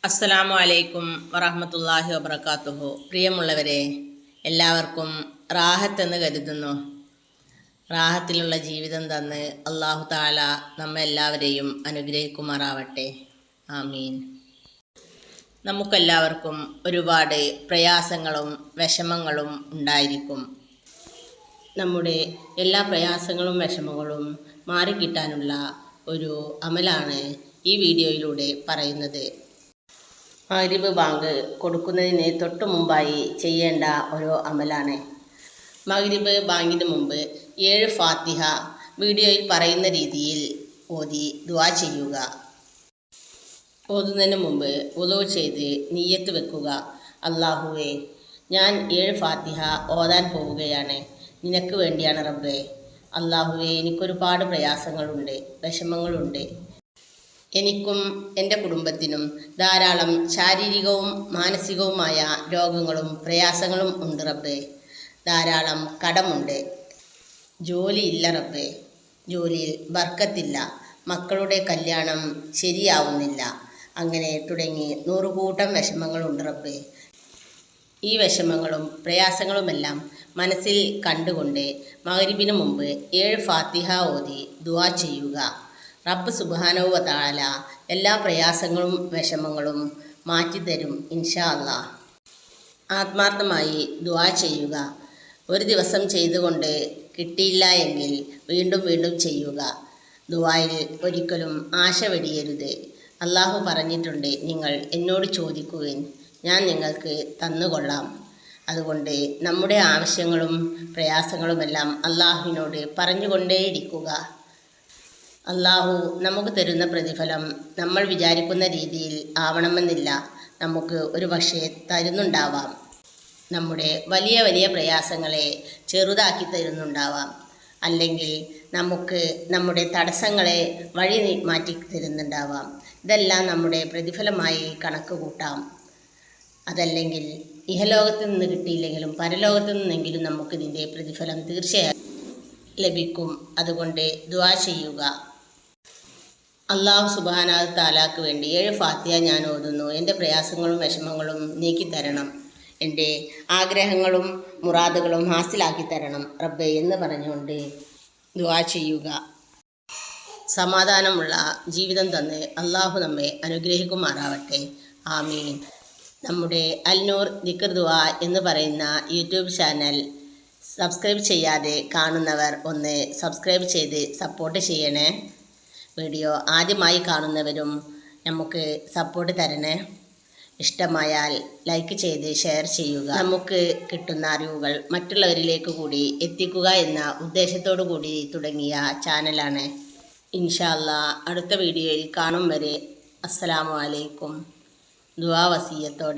അസ്സലാമു അലൈക്കും വറഹ്മത്തുള്ളാഹി വബറകാതുഹു. പ്രിയമുള്ളവരെ, എല്ലാവർക്കും റാഹത്തെന്ന് കരുതുന്നു. റാഹത്തിലുള്ള ജീവിതം തന്ന് അല്ലാഹു തആല നമ്മെല്ലാവരെയും അനുഗ്രഹിക്കുമാറാവട്ടെ. ആമീൻ. നമുക്കെല്ലാവർക്കും ഒരുപാട് പ്രയാസങ്ങളും വിഷമങ്ങളും ഉണ്ടായിരിക്കും. നമ്മുടെ എല്ലാ പ്രയാസങ്ങളും വിഷമങ്ങളും മാറിക്കിട്ടാനുള്ള ഒരു അമലാണ് ഈ വീഡിയോയിലൂടെ പറയുന്നത്. മഗ്‌രിബ് ബാങ്ക് കൊടുക്കുന്നതിന് തൊട്ടു മുമ്പായി ചെയ്യേണ്ട ഒരു അമലാണ്. മഗ്‌രിബ് ബാങ്കിന് മുമ്പ് 7 ഫാത്തിഹ വീഡിയോയിൽ പറയുന്ന രീതിയിൽ ഓതി ദുആ ചെയ്യുക. ഓതുന്നതിന് മുമ്പ് വുളൂ ചെയ്ത് നിയ്യത്ത് വെക്കുക. അല്ലാഹുവേ, ഞാൻ 7 ഫാത്തിഹ ഓതാൻ പോവുകയാണ്. നിനക്ക് വേണ്ടിയാണ് റബ്ബേ. അല്ലാഹുവേ, എനിക്കൊരുപാട് പ്രയാസങ്ങളുണ്ട്, വിഷമങ്ങളുണ്ട്. എനിക്കും എൻ്റെ കുടുംബത്തിനും ധാരാളം ശാരീരികവും മാനസികവുമായ രോഗങ്ങളും പ്രയാസങ്ങളും ഉണ്ട് റബ്ബേ. ധാരാളം കടമുണ്ട്. ജോലിയില്ല റബ്ബേ. ജോലിയിൽ ബർക്കത്തില്ല. മക്കളുടെ കല്യാണം ശരിയാവുന്നില്ല. അങ്ങനെ തുടങ്ങി 100 കൂട്ടം വിഷമങ്ങളുണ്ട് റബ്ബേ. ഈ വിഷമങ്ങളും പ്രയാസങ്ങളുമെല്ലാം മനസ്സിൽ കണ്ടുകൊണ്ട് മഗ്‌രിബിന് മുമ്പ് 7 ഫാത്തിഹ ഓതി ദുആ ചെയ്യുക. റബ്ബ് സുബ്ഹാനഹു വ തആല എല്ലാ പ്രയാസങ്ങളും വിഷമങ്ങളും മാറ്റിത്തരും ഇൻഷാ അല്ലാഹ്. ആത്മാർത്ഥമായി ദുആ ചെയ്യുക. ഒരു ദിവസം ചെയ്തുകൊണ്ട് കിട്ടിയില്ല എങ്കിൽ വീണ്ടും വീണ്ടും ചെയ്യുക. ദുആയിൽ ഒരിക്കലും ആശ വെടിയരുത്. അല്ലാഹു പറഞ്ഞിട്ടുണ്ട്, നിങ്ങൾ എന്നോട് ചോദിക്കുവിൻ, ഞാൻ നിങ്ങൾക്ക് തന്നുകൊള്ളാം. അതുകൊണ്ട് നമ്മുടെ ആവശ്യങ്ങളും പ്രയാസങ്ങളുമെല്ലാം അല്ലാഹുവിനോട് പറഞ്ഞുകൊണ്ടേയിരിക്കുക. അല്ലാഹു നമുക്ക് തരുന്ന പ്രതിഫലം നമ്മൾ വിചാരിക്കുന്ന രീതിയിൽ ആവണമെന്നില്ല. നമുക്ക് ഒരു പക്ഷേ തരുന്നുണ്ടാവാം. നമ്മുടെ വലിയ വലിയ പ്രയാസങ്ങളെ ചെറുതാക്കി തരുന്നുണ്ടാവാം. അല്ലെങ്കിൽ നമുക്ക് നമ്മുടെ തടസ്സങ്ങളെ വഴി മാറ്റി തരുന്നുണ്ടാവാം. ഇതെല്ലാം നമ്മുടെ പ്രതിഫലമായി കണക്ക് കൂട്ടാം. അതല്ലെങ്കിൽ ഇഹലോകത്ത് നിന്ന് കിട്ടിയില്ലെങ്കിലും പരലോകത്ത് നിന്നെങ്കിലും നമുക്കിതിൻ്റെ പ്രതിഫലം തീർച്ചയായും ലഭിക്കും. അതുകൊണ്ട് ദുആ ചെയ്യുക. അല്ലാഹു സുബ്ഹാനഹു തആലക്ക് വേണ്ടി 7 ഫാത്തിഹ ഞാൻ ഓതുന്നു. എൻ്റെ പ്രയാസങ്ങളും വിഷമങ്ങളും നീക്കി തരണം. എൻ്റെ ആഗ്രഹങ്ങളും മുറാദുകളും ഹാസിലാക്കി തരണം റബ്ബേ എന്ന് പറഞ്ഞുകൊണ്ട് ദുആ ചെയ്യുക. സമാധാനമുള്ള ജീവിതം തന്ന് അല്ലാഹു നമ്മെ അനുഗ്രഹിക്കുമാറാവട്ടെ. ആമീൻ. നമ്മുടെ അൽനൂർ ദിക്ർ ദുആ എന്ന് പറയുന്ന യൂട്യൂബ് ചാനൽ സബ്സ്ക്രൈബ് ചെയ്യാതെ കാണുന്നവർ ഒന്ന് സബ്സ്ക്രൈബ് ചെയ്ത് സപ്പോർട്ട് ചെയ്യണേ. വീഡിയോ ആദ്യമായി കാണുന്നവരും നമുക്ക് സപ്പോർട്ട് തരണേ. ഇഷ്ടമായാൽ ലൈക്ക് ചെയ്ത് ഷെയർ ചെയ്യുക. നമുക്ക് കിട്ടുന്ന അറിവുകൾ മറ്റുള്ളവരിലേക്ക് കൂടി എത്തിക്കുക എന്ന ഉദ്ദേശത്തോടു കൂടി തുടങ്ങിയ ചാനലാണ്. ഇൻഷാ അല്ലാഹ് അടുത്ത വീഡിയോയിൽ കാണും വരെ അസ്സലാമു അലൈക്കും. ദുആ വസിയത്തോടെ